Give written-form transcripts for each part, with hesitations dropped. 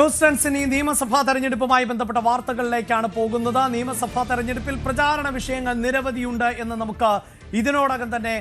News സെൻസിന് നിയമസഭാ തെരഞ്ഞെടുപ്പുമായി ബന്ധപ്പെട്ട വാർത്തകളിലേക്കാണ് പോകുന്നത്. നിയമസഭാ തെരഞ്ഞെടുപ്പിൽ പ്രചാരണ വിഷയങ്ങൾ നിരവധിയുണ്ട് എന്ന് നമുക്ക് ഇതിനോടകം തന്നെ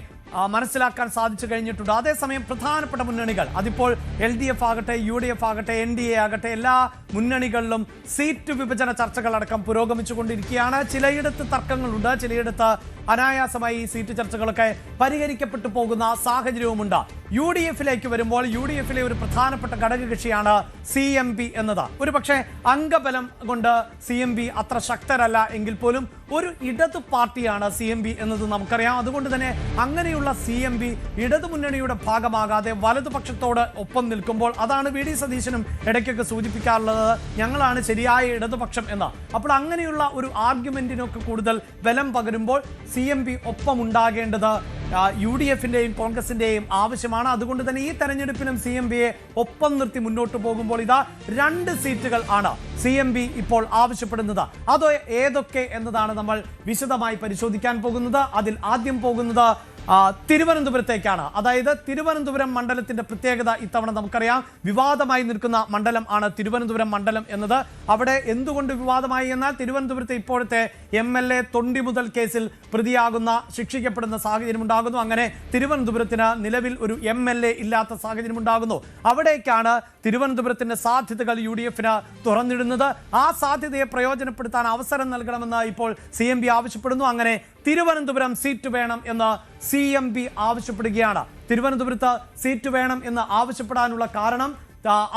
മനസ്സിലാക്കാൻ സാധിച്ചു കഴിഞ്ഞിട്ടുണ്ട്. അതേസമയം പ്രധാനപ്പെട്ട മുന്നണികൾ, അതിപ്പോൾ LDF ആകട്ടെ, UDF ആകട്ടെ, NDA ആകട്ടെ, എല്ലാ മുന്നണികളിലും സീറ്റ് വിഭജന ചർച്ചകളടക്കം പുരോഗമിച്ചുകൊണ്ടിരിക്കുകയാണ്. ചിലയിടത്ത് തർക്കങ്ങളുണ്ട്, ചിലയിടത്ത് അനായാസമായി ഈ സീറ്റ് ചർച്ചകളൊക്കെ പരിഹരിക്കപ്പെട്ടു പോകുന്ന സാഹചര്യവുമുണ്ട്. UDF-ലേക്ക് വരുമ്പോൾ UDF-ലെ ഒരു പ്രധാനപ്പെട്ട ഘടകകക്ഷിയാണ് CMP എന്നത്. ഒരുപക്ഷെ അംഗബലം കൊണ്ട് CMP അത്ര ശക്തരല്ല എങ്കിൽ പോലും ഒരു ഇടതു പാർട്ടിയാണ് CMP എന്നത് നമുക്കറിയാം. അതുകൊണ്ട് തന്നെ അങ്ങനെയുള്ള CMP ഇടതുമുന്നണിയുടെ ഭാഗമാകാതെ വലതുപക്ഷത്തോട് ഒപ്പം നിൽക്കുമ്പോൾ, അതാണ് VD സതീശനും ഇടയ്ക്കൊക്കെ സൂചിപ്പിക്കാറുള്ളത്, ഞങ്ങളാണ് ശരിയായ ഇടതുപക്ഷം എന്ന്. അപ്പോൾ അങ്ങനെയുള്ള ഒരു ആർഗ്യുമെന്റിനൊക്കെ കൂടുതൽ ബലം പകരുമ്പോൾ CMP ഒപ്പം ഉണ്ടാകേണ്ടത് UDF-ന്റെയും കോൺഗ്രസിന്റെയും ആവശ്യമാണ്. അതുകൊണ്ട് തന്നെ ഈ തെരഞ്ഞെടുപ്പിലും CMP-യെ ഒപ്പം നിർത്തി മുന്നോട്ട് പോകുമ്പോൾ ഇതാ 2 സീറ്റുകൾ ആണ് CMP ഇപ്പോൾ ആവശ്യപ്പെടുന്നത്. അത് ഏതൊക്കെ എന്നതാണ് നമ്മൾ വിശദമായി പരിശോധിക്കാൻ പോകുന്നത്. അതിൽ ആദ്യം പോകുന്നത് തിരുവനന്തപുരത്തേക്കാണ്. അതായത് തിരുവനന്തപുരം മണ്ഡലത്തിന്റെ പ്രത്യേകത ഇത്തവണ നമുക്കറിയാം, വിവാദമായി നിൽക്കുന്ന മണ്ഡലം ആണ് തിരുവനന്തപുരം മണ്ഡലം എന്നത്. അവിടെ എന്തുകൊണ്ട് വിവാദമായി എന്നാൽ തിരുവനന്തപുരത്തെ ഇപ്പോഴത്തെ MLA തൊണ്ടിമുതൽ കേസിൽ പ്രതിയാകുന്ന, ശിക്ഷിക്കപ്പെടുന്ന സാഹചര്യം ഉണ്ടാകുന്നു. അങ്ങനെ തിരുവനന്തപുരത്തിന് നിലവിൽ ഒരു MLA ഇല്ലാത്ത സാഹചര്യം ഉണ്ടാകുന്നു. അവിടേക്കാണ് തിരുവനന്തപുരത്തിന്റെ സാധ്യതകൾ UDF-ന് തുറന്നിടുന്നത്. ആ സാധ്യതയെ പ്രയോജനപ്പെടുത്താൻ അവസരം നൽകണമെന്ന് ഇപ്പോൾ CMP ആവശ്യപ്പെടുന്നു. അങ്ങനെ തിരുവനന്തപുരം സീറ്റ് വേണം എന്ന് CMP ആവശ്യപ്പെടുകയാണ്. തിരുവനന്തപുരത്ത് സീറ്റ് വേണം എന്ന് ആവശ്യപ്പെടാനുള്ള കാരണം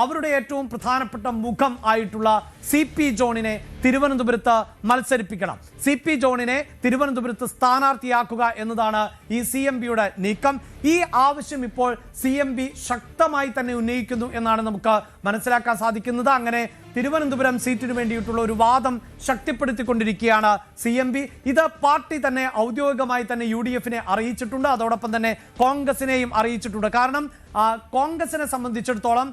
അവരുടെ ഏറ്റവും പ്രധാനപ്പെട്ട മുഖം ആയിട്ടുള്ള CP ജോണിനെ തിരുവനന്തപുരത്ത് മത്സരിപ്പിക്കണം, CP ജോണിനെ തിരുവനന്തപുരത്ത് സ്ഥാനാർത്ഥിയാക്കുക എന്നതാണ് ഈ CMP-യുടെ നീക്കം. ഈ ആവശ്യം ഇപ്പോൾ CMP ശക്തമായി തന്നെ ഉന്നയിക്കുന്നു എന്നാണ് നമുക്ക് മനസ്സിലാക്കാൻ സാധിക്കുന്നത്. അങ്ങനെ തിരുവനന്തപുരം സീറ്റിന് വേണ്ടിയിട്ടുള്ള ഒരു വാദം ശക്തിപ്പെടുത്തിക്കൊണ്ടിരിക്കുകയാണ് CMP. ഇത് പാർട്ടി തന്നെ ഔദ്യോഗികമായി തന്നെ UDF-നെ അറിയിച്ചിട്ടുണ്ട്, അതോടൊപ്പം തന്നെ കോൺഗ്രസിനെയും അറിയിച്ചിട്ടുണ്ട്. കാരണം കോൺഗ്രസിനെ സംബന്ധിച്ചിടത്തോളം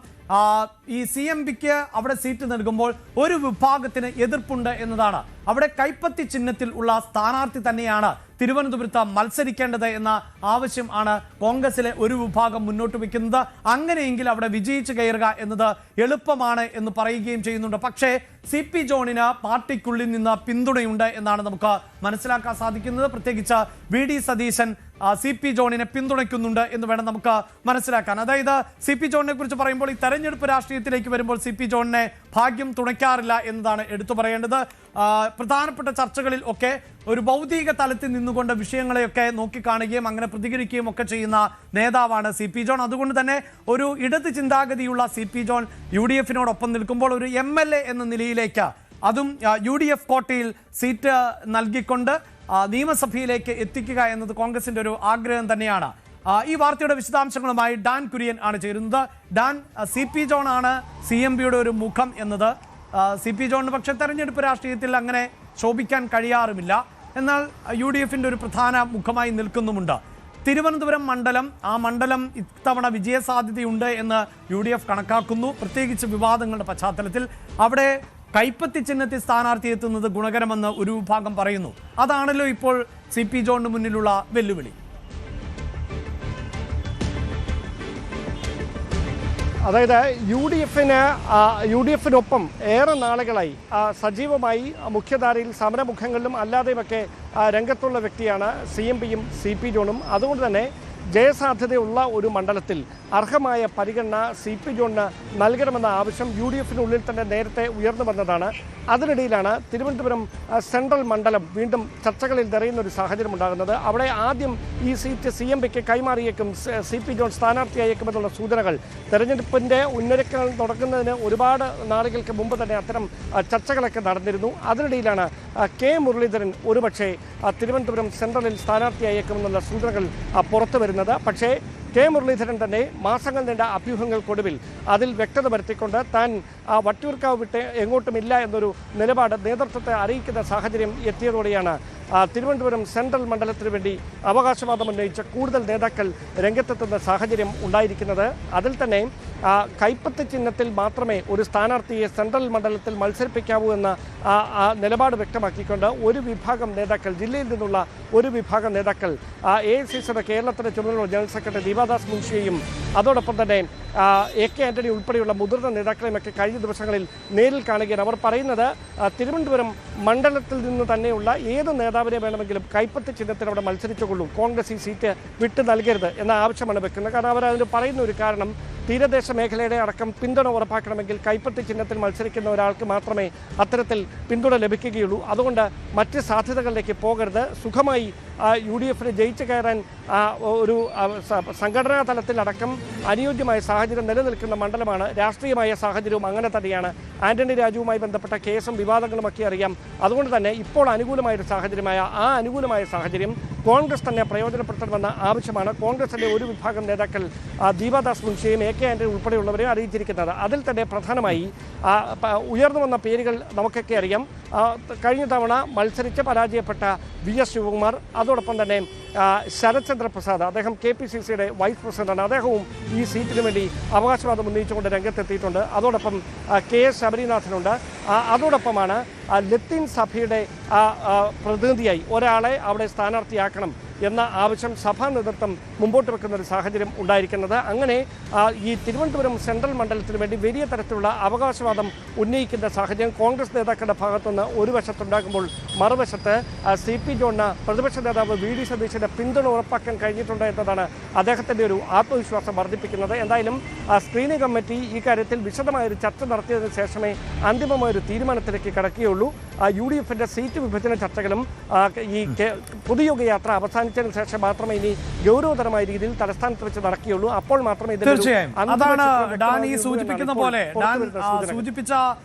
ഈ CMP-ക്ക് അവിടെ സീറ്റ് നൽകുമ്പോൾ ഒരു വിഭാഗത്തിന് എതിർപ്പുണ്ട് എന്നതാണ്. അവിടെ കൈപ്പത്തി ചിഹ്നത്തിൽ ഉള്ള സ്ഥാനാർത്ഥി തന്നെയാണ് തിരുവനന്തപുരത്ത് മത്സരിക്കേണ്ടത് എന്ന ആവശ്യം ആണ് കോൺഗ്രസിലെ ഒരു വിഭാഗം മുന്നോട്ട് വയ്ക്കുന്നത്. അങ്ങനെയെങ്കിൽ അവിടെ വിജയിച്ചു കയറുക എന്നത് എളുപ്പമാണ് എന്ന് പറയുകയും ചെയ്യുന്നുണ്ട്. പക്ഷേ CP ജോണിന് പാർട്ടിക്കുള്ളിൽ നിന്ന് പിന്തുണയുണ്ട് എന്നാണ് നമുക്ക് മനസ്സിലാക്കാൻ സാധിക്കുന്നത്. പ്രത്യേകിച്ച് VD സതീശൻ CP ജോണിനെ പിന്തുണയ്ക്കുന്നുണ്ട് എന്ന് വേണം നമുക്ക് മനസ്സിലാക്കാൻ. അതായത് CP ജോണിനെ കുറിച്ച് പറയുമ്പോൾ ഈ തെരഞ്ഞെടുപ്പ് രാഷ്ട്രീയത്തിലേക്ക് വരുമ്പോൾ CP ജോണിനെ ഭാഗ്യം തുണയ്ക്കാറില്ല എന്നതാണ് എടുത്തു പറയേണ്ടത്. പ്രധാനപ്പെട്ട ചർച്ചകളിൽ ഒക്കെ ഒരു ഭൗതിക തലത്തിൽ നിന്നുകൊണ്ട് വിഷയങ്ങളെയൊക്കെ നോക്കിക്കാണുകയും അങ്ങനെ പ്രതികരിക്കുകയും ഒക്കെ ചെയ്യുന്ന നേതാവാണ് CP ജോൺ. അതുകൊണ്ട് തന്നെ ഒരു ഇടത് ചിന്താഗതിയുള്ള CP ജോൺ UDF-നോടൊപ്പം നിൽക്കുമ്പോൾ ഒരു MLA എന്ന നിലയിലേക്ക്, അതും UDF കോട്ടയിൽ സീറ്റ് നൽകിക്കൊണ്ട് നിയമസഭയിലേക്ക് എത്തിക്കുക എന്നത് കോൺഗ്രസിന്റെ ഒരു ആഗ്രഹം തന്നെയാണ്. ഈ വാർത്തയുടെ വിശദാംശങ്ങളുമായി ഡാൻ കുര്യൻ ആണ് ചേരുന്നത്. ഡാൻ, CP ജോൺ ആണ് CMP-യുടെ ഒരു മുഖം എന്നത്. CP ജോണിന് പക്ഷേ തെരഞ്ഞെടുപ്പ് രാഷ്ട്രീയത്തിൽ അങ്ങനെ ശോഭിക്കാൻ കഴിയാറുമില്ല, എന്നാൽ UDF-ന്റെ ഒരു പ്രധാന മുഖമായി നിൽക്കുന്നുമുണ്ട്. തിരുവനന്തപുരം മണ്ഡലം, ആ മണ്ഡലം ഇത്തവണ വിജയസാധ്യതയുണ്ട് എന്ന് UDF കണക്കാക്കുന്നു, പ്രത്യേകിച്ച് വിവാദങ്ങളുടെ പശ്ചാത്തലത്തിൽ. അവിടെ കൈപ്പത്തി ചിഹ്നത്തിൽ സ്ഥാനാർത്ഥി എത്തുന്നത് ഗുണകരമെന്ന് ഒരു വിഭാഗം പറയുന്നു. അതാണല്ലോ ഇപ്പോൾ CP ജോണിന് മുന്നിലുള്ള വെല്ലുവിളി. അതായത് UDF-നൊപ്പം ഏറെ നാളുകളായി സജീവമായി മുഖ്യധാരയിൽ സമരമുഖങ്ങളിലും അല്ലാതെയുമൊക്കെ രംഗത്തുള്ള വ്യക്തിയാണ് CMP-യും CP ജോണും. അതുകൊണ്ട് തന്നെ ജയസാധ്യതയുള്ള ഒരു മണ്ഡലത്തിൽ അർഹമായ പരിഗണന CP ജോണിന് നൽകണമെന്ന ആവശ്യം UDF-നുള്ളിൽ തന്നെ നേരത്തെ ഉയർന്നു വന്നതാണ്. അതിനിടയിലാണ് തിരുവനന്തപുരം സെൻട്രൽ മണ്ഡലം വീണ്ടും ചർച്ചകളിൽ നിറയുന്ന ഒരു സാഹചര്യം ഉണ്ടാകുന്നത്. അവിടെ ആദ്യം ഈ സീറ്റ് CMP-ക്ക് കൈമാറിയേക്കും, CP ജോൺ സ്ഥാനാർത്ഥിയായേക്കുമെന്നുള്ള സൂചനകൾ തെരഞ്ഞെടുപ്പിൻ്റെ ഉന്നരക്കങ്ങൾ തുടങ്ങുന്നതിന് ഒരുപാട് നാളുകൾക്ക് മുമ്പ് തന്നെ അത്തരം ചർച്ചകളൊക്കെ നടന്നിരുന്നു. അതിനിടയിലാണ് K മുരളീധരൻ ഒരുപക്ഷെ തിരുവനന്തപുരം സെൻട്രലിൽ സ്ഥാനാർത്ഥിയായേക്കുമെന്നുള്ള സൂചനകൾ പുറത്തു വരുന്നത്. പക്ഷേ K മുരളീധരൻ തന്നെ മാസങ്ങൾ നീണ്ട അഭ്യൂഹങ്ങൾക്കൊടുവിൽ അതിൽ വ്യക്തത വരുത്തിക്കൊണ്ട് താൻ വട്ടിയൂർക്കാവ് വിട്ട് എങ്ങോട്ടുമില്ല എന്നൊരു നിലപാട് നേതൃത്വത്തെ അറിയിക്കുന്ന സാഹചര്യം എത്തിയതോടെയാണ് തിരുവനന്തപുരം സെൻട്രൽ മണ്ഡലത്തിന് വേണ്ടി അവകാശവാദം ഉന്നയിച്ച കൂടുതൽ നേതാക്കൾ രംഗത്തെത്തുന്ന സാഹചര്യം ഉണ്ടായിരിക്കുന്നത്. അതിൽ തന്നെ കൈപ്പത്തി ചിഹ്നത്തിൽ മാത്രമേ ഒരു സ്ഥാനാർത്ഥിയെ സെൻട്രൽ മണ്ഡലത്തിൽ മത്സരിപ്പിക്കാവൂ എന്ന നിലപാട് വ്യക്തമാക്കിക്കൊണ്ട് ഒരു വിഭാഗം നേതാക്കൾ, ജില്ലയിൽ നിന്നുള്ള ഒരു വിഭാഗം നേതാക്കൾ AICCയുടെ കേരളത്തിലെ ചുമതലയുള്ള ജനറൽ സെക്രട്ടറി ദീപാദാസ് മുൻഷിയെയും അതോടൊപ്പം തന്നെ AK ആന്റണി ഉൾപ്പെടെയുള്ള മുതിർന്ന നേതാക്കളെയുമൊക്കെ കഴിഞ്ഞ ദിവസങ്ങളിൽ നേരിൽ കാണുകയാണ്. അവർ പറയുന്നത് തിരുവനന്തപുരം മണ്ഡലത്തിൽ നിന്ന് തന്നെയുള്ള ഏത് നേതാവിനെ വേണമെങ്കിലും കൈപ്പത്തി ചിഹ്നത്തിൽ അവിടെ മത്സരിച്ചുകൊള്ളൂ, കോൺഗ്രസ് ഈ സീറ്റ് വിട്ടു നൽകരുത് എന്ന ആവശ്യമാണ് വെക്കുന്നത്. കാരണം അവരതിന് പറയുന്ന ഒരു കാരണം, തീരദേശ മേഖലയുടെ അടക്കം പിന്തുണ ഉറപ്പാക്കണമെങ്കിൽ കൈപ്പത്തി ചിഹ്നത്തിൽ മത്സരിക്കുന്ന ഒരാൾക്ക് മാത്രമേ അത്തരത്തിൽ പിന്തുണ ലഭിക്കുകയുള്ളൂ. അതുകൊണ്ട് മറ്റ് സാധ്യതകളിലേക്ക് പോകരുത്, സുഖമായി UDFന് ജയിച്ചു കയറാൻ ഒരു സംഘടനാ തലത്തിൽ അടക്കം അനുയോജ്യമായ സാഹചര്യം നിലനിൽക്കുന്ന മണ്ഡലമാണ്. രാഷ്ട്രീയമായ സാഹചര്യവും അങ്ങനെ തന്നെയാണ്. ആന്റണി രാജുവുമായി ബന്ധപ്പെട്ട കേസും വിവാദങ്ങളുമൊക്കെ അറിയാം. അതുകൊണ്ട് തന്നെ ഇപ്പോൾ അനുകൂലമായൊരു സാഹചര്യമായ അനുകൂലമായ സാഹചര്യം കോൺഗ്രസ് തന്നെ പ്രയോജനപ്പെടുത്തണമെന്ന ആവശ്യമാണ് കോൺഗ്രസിൻ്റെ ഒരു വിഭാഗം നേതാക്കൾ ദീപാദാസ് മുൻഷിയും AK ആന്റണി ഉൾപ്പെടെയുള്ളവരെയും അറിയിച്ചിരിക്കുന്നത്. അതിൽ തന്നെ പ്രധാനമായി ഉയർന്നു വന്ന പേരുകൾ നമുക്കൊക്കെ അറിയാം. കഴിഞ്ഞ തവണ മത്സരിച്ച് പരാജയപ്പെട്ട VS ശിവകുമാർ, അതോടൊപ്പം തന്നെ ശരത് ചന്ദ്ര പ്രസാദ്, അദ്ദേഹം KPCCയുടെ വൈസ് പ്രസിഡന്റാണ്. അദ്ദേഹവും ഈ സീറ്റിന് വേണ്ടി അവകാശവാദം ഉന്നയിച്ചുകൊണ്ട് രംഗത്തെത്തിയിട്ടുണ്ട്. അതോടൊപ്പം KS ശബരിനാഥനുണ്ട്. അതോടൊപ്പമാണ് ലത്തീൻ സഭയുടെ പ്രതിനിധിയായി ഒരാളെ അവിടെ സ്ഥാനാർത്ഥിയാക്കണം എന്ന ആവശ്യം സഭാ നേതൃത്വം മുമ്പോട്ട് വെക്കുന്ന ഒരു സാഹചര്യം ഉണ്ടായിരിക്കുന്നത്. അങ്ങനെ ഈ തിരുവനന്തപുരം സെൻട്രൽ മണ്ഡലത്തിന് വേണ്ടി വലിയ തരത്തിലുള്ള അവകാശവാദം ഉന്നയിക്കുന്ന സാഹചര്യം കോൺഗ്രസ് നേതാക്കളുടെ ഭാഗത്തുനിന്ന് ഒരു വശത്തുണ്ടാകുമ്പോൾ മറുവശത്ത് CP ജോണിന് പ്രതിപക്ഷ നേതാവ് VD സതീശന്റെ പിന്തുണ ഉറപ്പാക്കാൻ കഴിഞ്ഞിട്ടുണ്ട് എന്നതാണ് അദ്ദേഹത്തിൻ്റെ ഒരു ആത്മവിശ്വാസം വർദ്ധിപ്പിക്കുന്നത്. എന്തായാലും സ്ക്രീനിംഗ് കമ്മിറ്റി ഈ കാര്യത്തിൽ വിശദമായൊരു ചർച്ച നടത്തിയതിനു ശേഷമേ അന്തിമമായൊരു തീരുമാനത്തിലേക്ക് കടക്കുകയുള്ളൂ. UDFന്റെ സീറ്റ് വിഭജന ചർച്ചകളും ഈ പൊതുയോഗയാത്ര അവസാനിച്ചതിന് ശേഷം മാത്രമേ ഇനി ഗൗരവതരമായ രീതിയിൽ തലസ്ഥാനത്ത് വെച്ച് നടക്കുകയുള്ളൂ. അപ്പോൾ മാത്രമേ തീർച്ചയായും അതാണ് ഡാൻ ഈ സൂചിപ്പിക്കുന്ന പോലെ ഡാൻ സൂചിപ്പിച്ച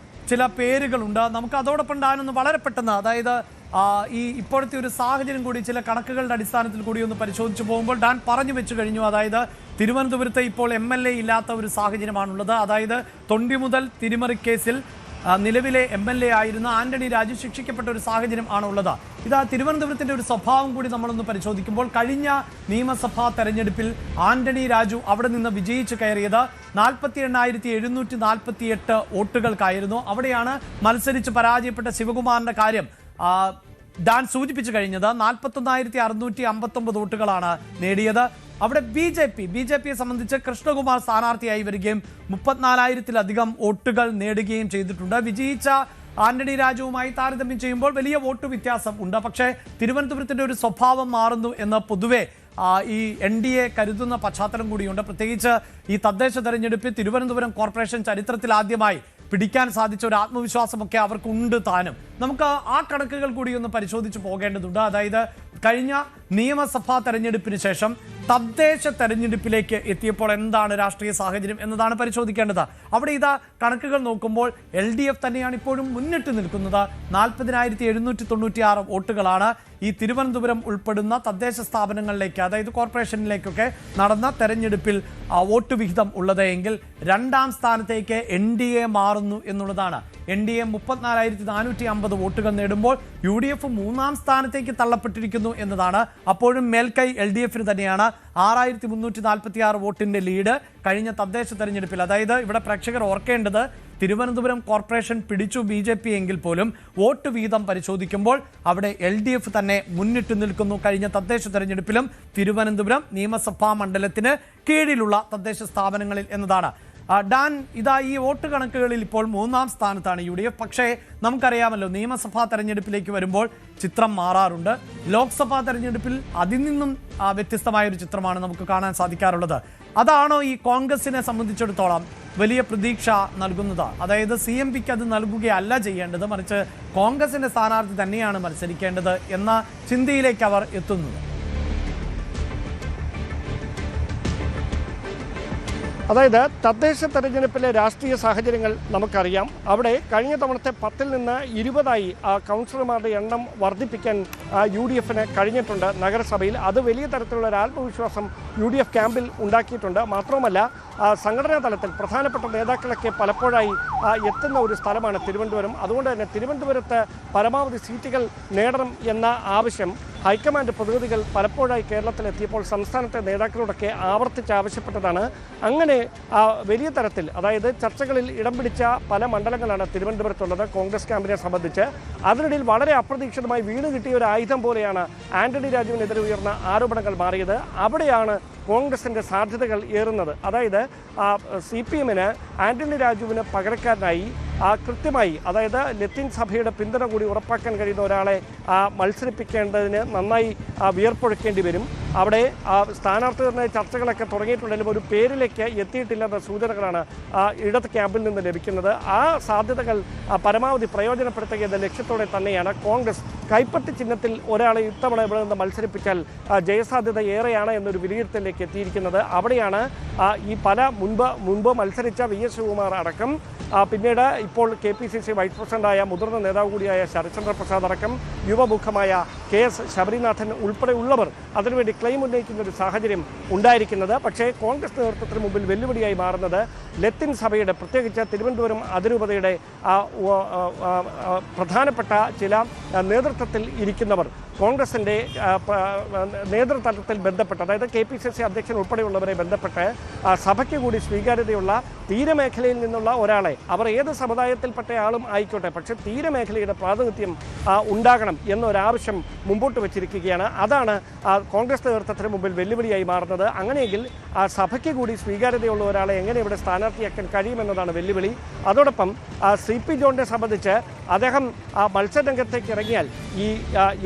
ചില പേരുകളുണ്ട്. നമുക്ക് അതോടൊപ്പം ഡാൻ ഒന്ന് വളരെ പെട്ടെന്ന്, അതായത് ഈ ഇപ്പോഴത്തെ ഒരു സാഹചര്യം കൂടി ചില കണക്കുകളുടെ അടിസ്ഥാനത്തിൽ കൂടി ഒന്ന് പരിശോധിച്ചു പോകുമ്പോൾ ഡാൻ പറഞ്ഞു വെച്ചു കഴിഞ്ഞു. അതായത് തിരുവനന്തപുരത്ത് ഇപ്പോൾ MLA ഇല്ലാത്ത ഒരു സാഹചര്യമാണുള്ളത്. അതായത് തൊണ്ടി മുതൽ തിരിമറി കേസിൽ നിലവിലെ MLA ആയിരുന്ന ആന്റണി രാജു ശിക്ഷിക്കപ്പെട്ട ഒരു സാഹചര്യം ആണുള്ളത്. ഇതാ തിരുവനന്തപുരത്തിന്റെ ഒരു സ്വഭാവം കൂടി നമ്മളൊന്ന് പരിശോധിക്കുമ്പോൾ കഴിഞ്ഞ നിയമസഭാ തെരഞ്ഞെടുപ്പിൽ ആന്റണി രാജു അവിടെ നിന്ന് വിജയിച്ചു കയറിയത് 48,748 വോട്ടുകൾക്കായിരുന്നു. അവിടെയാണ് മത്സരിച്ച് പരാജയപ്പെട്ട ശിവകുമാറിന്റെ കാര്യം ഡാൻ സൂചിപ്പിച്ചു കഴിഞ്ഞത്. 41,659 വോട്ടുകളാണ് നേടിയത്. അവിടെ BJPയെ സംബന്ധിച്ച് കൃഷ്ണകുമാർ സ്ഥാനാർത്ഥിയായി വരികയും 34,000-ലധികം വോട്ടുകൾ നേടുകയും ചെയ്തിട്ടുണ്ട്. വിജയിച്ച ആന്റണി രാജുവുമായി താരതമ്യം ചെയ്യുമ്പോൾ വലിയ വോട്ട് വ്യത്യാസം ഉണ്ട്. പക്ഷേ തിരുവനന്തപുരത്തിന്റെ ഒരു സ്വഭാവം മാറുന്നു എന്ന് പൊതുവെ ഈ NDA കരുതുന്ന പശ്ചാത്തലം കൂടിയുണ്ട്. പ്രത്യേകിച്ച് ഈ തദ്ദേശ തെരഞ്ഞെടുപ്പിൽ തിരുവനന്തപുരം കോർപ്പറേഷൻ ചരിത്രത്തിൽ ആദ്യമായി പിടിക്കാൻ സാധിച്ച ഒരു ആത്മവിശ്വാസമൊക്കെ അവർക്കുണ്ട് താനും. നമുക്ക് ആ കണക്കുകൾ കൂടി ഒന്ന് പരിശോധിച്ച് പോകേണ്ടതുണ്ട്. അതായത് കഴിഞ്ഞ നിയമസഭാ തെരഞ്ഞെടുപ്പിന് ശേഷം തദ്ദേശ തെരഞ്ഞെടുപ്പിലേക്ക് എത്തിയപ്പോൾ എന്താണ് രാഷ്ട്രീയ സാഹചര്യം എന്നതാണ് പരിശോധിക്കേണ്ടത്. അവിടെ ഇതാ കണക്കുകൾ നോക്കുമ്പോൾ LDF തന്നെയാണ് ഇപ്പോഴും മുന്നിട്ട് നിൽക്കുന്നത്. 40,796 വോട്ടുകളാണ് ഈ തിരുവനന്തപുരം ഉൾപ്പെടുന്ന തദ്ദേശ സ്ഥാപനങ്ങളിലേക്ക്, അതായത് കോർപ്പറേഷനിലേക്കൊക്കെ നടന്ന തെരഞ്ഞെടുപ്പിൽ വോട്ട് വിഹിതം ഉള്ളത് എങ്കിൽ രണ്ടാം സ്ഥാനത്തേക്ക് NDA മാറുന്നു എന്നുള്ളതാണ്. NDA 34,450 വോട്ടുകൾ നേടുമ്പോൾ UDF മൂന്നാം സ്ഥാനത്തേക്ക് തള്ളപ്പെട്ടിരിക്കുന്നു എന്നതാണ്. അപ്പോഴും മേൽക്കൈ LDFന് തന്നെയാണ്. 6,346 വോട്ടിന്റെ ലീഡ് കഴിഞ്ഞ തദ്ദേശ തെരഞ്ഞെടുപ്പിൽ. അതായത് ഇവിടെ പ്രേക്ഷകർ ഓർക്കേണ്ടത്, തിരുവനന്തപുരം കോർപ്പറേഷൻ പിടിച്ചു BJP എങ്കിൽ പോലും വോട്ട് വീതം പരിശോധിക്കുമ്പോൾ അവിടെ LDF തന്നെ മുന്നിട്ട് നിൽക്കുന്നു കഴിഞ്ഞ തദ്ദേശ തെരഞ്ഞെടുപ്പിലും തിരുവനന്തപുരം നിയമസഭാ മണ്ഡലത്തിന് കീഴിലുള്ള തദ്ദേശ സ്ഥാപനങ്ങളിൽ എന്നതാണ്. ഡാൻ, ഇതാ ഈ വോട്ട് കണക്കുകളിൽ ഇപ്പോൾ മൂന്നാം സ്ഥാനത്താണ് UDF. പക്ഷേ നമുക്കറിയാമല്ലോ, നിയമസഭാ തെരഞ്ഞെടുപ്പിലേക്ക് വരുമ്പോൾ ചിത്രം മാറാറുണ്ട്. ലോക്സഭാ തെരഞ്ഞെടുപ്പിൽ അതിൽ നിന്നും വ്യത്യസ്തമായൊരു ചിത്രമാണ് നമുക്ക് കാണാൻ സാധിക്കാറുള്ളത്. അതാണോ ഈ കോൺഗ്രസിനെ സംബന്ധിച്ചിടത്തോളം വലിയ പ്രതീക്ഷ നൽകുന്നത്? അതായത് CMPക്ക് അത് നൽകുകയല്ല ചെയ്യേണ്ടത്, മറിച്ച് കോൺഗ്രസിന്റെ സ്ഥാനാർത്ഥി തന്നെയാണ് മത്സരിക്കേണ്ടത് എന്ന ചിന്തയിലേക്ക് അവർ എത്തുന്നത്. അതായത് തദ്ദേശ തെരഞ്ഞെടുപ്പിലെ രാഷ്ട്രീയ സാഹചര്യങ്ങൾ നമുക്കറിയാം. അവിടെ കഴിഞ്ഞ തവണത്തെ 10-ൽ നിന്ന് 20 കൗൺസിലർമാരുടെ എണ്ണം വർദ്ധിപ്പിക്കാൻ UDFന് കഴിഞ്ഞിട്ടുണ്ട് നഗരസഭയിൽ. അത് വലിയ തരത്തിലുള്ള ഒരു ആത്മവിശ്വാസം UDF ക്യാമ്പിൽ ഉണ്ടാക്കിയിട്ടുണ്ട്. മാത്രവുമല്ല സംഘടനാ തലത്തിൽ പ്രധാനപ്പെട്ട നേതാക്കളൊക്കെ പലപ്പോഴായി എത്തുന്ന ഒരു സ്ഥലമാണ് തിരുവനന്തപുരം. അതുകൊണ്ട് തന്നെ തിരുവനന്തപുരത്ത് പരമാവധി സീറ്റുകൾ നേടണം എന്ന ആവശ്യം ഹൈക്കമാൻഡ് പ്രതിനിധികൾ പലപ്പോഴായി കേരളത്തിലെത്തിയപ്പോൾ സംസ്ഥാനത്തെ നേതാക്കളോടൊക്കെ ആവർത്തിച്ച് ആവശ്യപ്പെട്ടതാണ്. അങ്ങനെ വലിയ തരത്തിൽ, അതായത് ചർച്ചകളിൽ ഇടം പിടിച്ച പല മണ്ഡലങ്ങളാണ് തിരുവനന്തപുരത്തുള്ളത് കോൺഗ്രസ് ക്യാമ്പിനെ സംബന്ധിച്ച്. അതിനിടയിൽ വളരെ അപ്രതീക്ഷിതമായി വീണ് കിട്ടിയ ഒരു ആയുധം പോലെയാണ് ആന്റണി രാജുവിനെതിരെ ഉയർന്ന ആരോപണങ്ങൾ മാറിയത്. അവിടെയാണ് കോൺഗ്രസിൻ്റെ സാധ്യതകൾ ഏറുന്നത്. അതായത് CPM-ന് ആന്റണി രാജുവിന് പകരക്കാരനായി കൃത്യമായി, അതായത് ലത്തീൻ സഭയുടെ പിന്തുണ കൂടി ഉറപ്പാക്കാൻ കഴിയുന്ന ഒരാളെ മത്സരിപ്പിക്കേണ്ടതിന് നന്നായി വിയർപ്പൊഴുക്കേണ്ടി വരും. അവിടെ സ്ഥാനാർത്ഥി നിർണ്ണയ ചർച്ചകളൊക്കെ തുടങ്ങിയിട്ടുണ്ടെങ്കിലും ഒരു പേരിലേക്ക് എത്തിയിട്ടില്ലെന്ന സൂചനകളാണ് ഇടത് ക്യാമ്പിൽ നിന്ന് ലഭിക്കുന്നത്. ആ സാധ്യതകൾ പരമാവധി പ്രയോജനപ്പെടുത്തുക എന്ന ലക്ഷ്യത്തോടെ തന്നെയാണ് കോൺഗ്രസ് കൈപ്പത്തി ചിഹ്നത്തിൽ ഒരാളെ ഇത്തവണ ഇവിടെ നിന്ന് മത്സരിപ്പിച്ചാൽ ജയസാധ്യത ഏറെയാണ് എന്നൊരു വിലയിരുത്തലിലേക്ക് എത്തിയിരിക്കുന്നത്. അവിടെയാണ് ഈ പല മുൻപ് മത്സരിച്ച VS ശിവകുമാർ അടക്കം, പിന്നീട് ഇപ്പോൾ KPCC വൈസ് പ്രസിഡന്റായ മുതിർന്ന നേതാവ് കൂടിയായ ശരത്ചന്ദ്ര പ്രസാദ് അടക്കം, യുവമുഖമായ KS ശബരിനാഥൻ ഉൾപ്പെടെയുള്ളവർ അതിനുവേണ്ടി ക്ലെയിം ഉന്നയിക്കുന്ന ഒരു സാഹചര്യം ഉണ്ടായിരിക്കുന്നത്. പക്ഷേ കോൺഗ്രസ് നേതൃത്വത്തിന് മുമ്പിൽ വെല്ലുവിളിയായി മാറുന്നത് ലത്തീൻ സഭയുടെ, പ്രത്യേകിച്ച് തിരുവനന്തപുരം അതിരൂപതയുടെ പ്രധാനപ്പെട്ട ചില നേതൃത്വത്തിൽ ഇരിക്കുന്നവർ, കോൺഗ്രസിൻ്റെ നേതൃതലത്തിൽ ബന്ധപ്പെട്ട്, അതായത് KPCC അധ്യക്ഷൻ ഉൾപ്പെടെയുള്ളവരെ ബന്ധപ്പെട്ട് സഭയ്ക്ക് കൂടി സ്വീകാര്യതയുള്ള തീരമേഖലയിൽ നിന്നുള്ള ഒരാളെ, അവർ ഏത് സമുദായത്തിൽപ്പെട്ട ആളും ആയിക്കോട്ടെ, പക്ഷേ തീരമേഖലയുടെ പ്രാതിനിധ്യം ഉണ്ടാകണം എന്നൊരാവശ്യം മുമ്പോട്ട് വച്ചിരിക്കുകയാണ്. അതാണ് കോൺഗ്രസ് നേതൃത്വത്തിന് മുമ്പിൽ വെല്ലുവിളിയായി മാറുന്നത്. അങ്ങനെയെങ്കിൽ സഭയ്ക്ക് കൂടി സ്വീകാര്യതയുള്ള ഒരാളെ എങ്ങനെ ഇവിടെ സ്ഥാനാർത്ഥിയാക്കാൻ കഴിയുമെന്നതാണ് വെല്ലുവിളി. അതോടൊപ്പം CP ജോണിനെ സംബന്ധിച്ച് അദ്ദേഹം മത്സരരംഗത്തേക്ക് ഇറങ്ങിയാൽ ഈ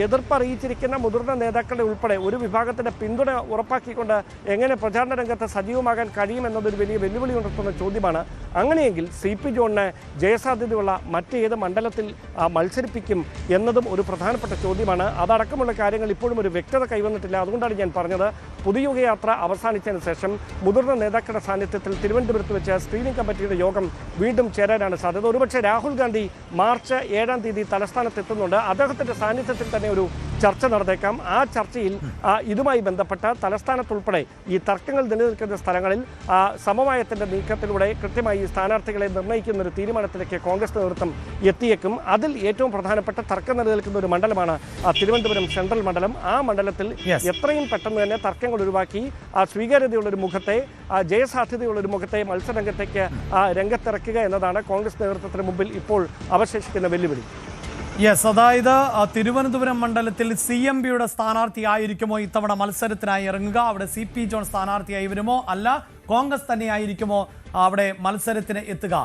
എതിർപ്പ് അറിയിച്ചിരിക്കുന്ന മുതിർന്ന നേതാക്കളുടെ ഉൾപ്പെടെ ഒരു വിഭാഗത്തിൻ്റെ പിന്തുണ ഉറപ്പാക്കിക്കൊണ്ട് എങ്ങനെ പ്രചാരണ രംഗത്ത് സജീവമാകാൻ കഴിയുമെന്നതൊരു വലിയ വെല്ലുവിളി ഉണർത്തുന്ന ചോദ്യമാണ്. അങ്ങനെയെങ്കിൽ CP ജോണിന് ജയസാധ്യതയുള്ള മറ്റേത് മണ്ഡലത്തിൽ മത്സരിപ്പിക്കും എന്നതും ഒരു പ്രധാനപ്പെട്ട ചോദ്യമാണ്. അതടക്കമുള്ള കാര്യങ്ങൾ ഇപ്പോഴും ഒരു വ്യക്തത കൈവന്നിട്ടില്ല. അതുകൊണ്ടാണ് ഞാൻ പറഞ്ഞത്, പൊതുയോഗയാത്ര അവസാനിച്ചതിന് ശേഷം മുതിർന്ന നേതാക്കളുടെ സാന്നിധ്യത്തിൽ തിരുവനന്തപുരത്ത് വെച്ച് സ്ക്രീനിംഗ് കമ്മിറ്റിയുടെ യോഗം വീണ്ടും ചേരാനാണ് സാധ്യത. ഒരുപക്ഷെ രാഹുൽ ഗാന്ധി മാർച്ച് 7-ാം തീയതി തലസ്ഥാനത്ത് എത്തുന്നുണ്ട്. അദ്ദേഹത്തിൻ്റെ സാന്നിധ്യത്തിൽ തന്നെ ഒരു ചർച്ച നടന്നേക്കാം. ആ ചർച്ചയിൽ ഇതുമായി ബന്ധപ്പെട്ട തലസ്ഥാനത്തുൾപ്പെടെ ഈ തർക്കങ്ങൾ നിലനിൽക്കുന്ന സ്ഥലങ്ങളിൽ സമവായത്തിൻ്റെ നീക്കത്തിലൂടെ കൃത്യമായി ഈ സ്ഥാനാർത്ഥികളെ നിർണ്ണയിക്കുന്ന ഒരു തീരുമാനത്തിലേക്ക് കോൺഗ്രസ് നേതൃത്വം എത്തിയേക്കും. അതിൽ ഏറ്റവും പ്രധാനപ്പെട്ട തർക്കം നിലനിൽക്കുന്ന ഒരു മണ്ഡലമാണ് തിരുവനന്തപുരം സെൻട്രൽ മണ്ഡലം. ആ മണ്ഡലത്തിൽ എത്രയും പെട്ടെന്ന് തന്നെ തർക്കങ്ങൾ ഒഴിവാക്കി സ്വീകാര്യതയുള്ളൊരു മുഖത്തെ, ജയസാധ്യതയുള്ളൊരു മുഖത്തെ മത്സരരംഗത്തേക്ക് രംഗത്തിറക്കുക എന്നതാണ് കോൺഗ്രസ് നേതൃത്വത്തിന് മുമ്പിൽ ഇപ്പോൾ അവശേഷിക്കുന്ന വെല്ലുവിളി. യെസ്, അതായത് തിരുവനന്തപുരം മണ്ഡലത്തിൽ CMBയുടെ സ്ഥാനാർത്ഥിയായിരിക്കുമോ ഇത്തവണ മത്സരത്തിനായി ഇറങ്ങുക? അവിടെ CP ജോൺ സ്ഥാനാർത്ഥിയായി വരുമോ, അല്ല കോൺഗ്രസ് തന്നെയായിരിക്കുമോ അവിടെ മത്സരത്തിന് എത്തുക?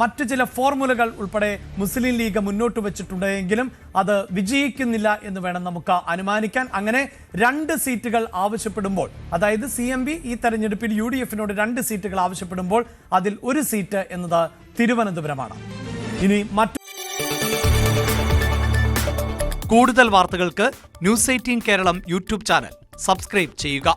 മറ്റു ചില ഫോർമുലകൾ ഉൾപ്പെടെ മുസ്ലിം ലീഗ് മുന്നോട്ട് വെച്ചിട്ടുണ്ടെങ്കിലും അത് വിജയിക്കുന്നില്ല എന്ന് വേണം നമുക്ക് അനുമാനിക്കാൻ. അങ്ങനെ 2 സീറ്റുകൾ ആവശ്യപ്പെടുമ്പോൾ, അതായത് CMB ഈ തെരഞ്ഞെടുപ്പിൽ UDF-നോട് 2 സീറ്റുകൾ ആവശ്യപ്പെടുമ്പോൾ അതിൽ ഒരു സീറ്റ് എന്നത് തിരുവനന്തപുരമാണ്. ഇനി കൂടുതൽ വാർത്തകൾക്ക് News 18 Keralam YouTube channel subscribe ചെയ്യുക.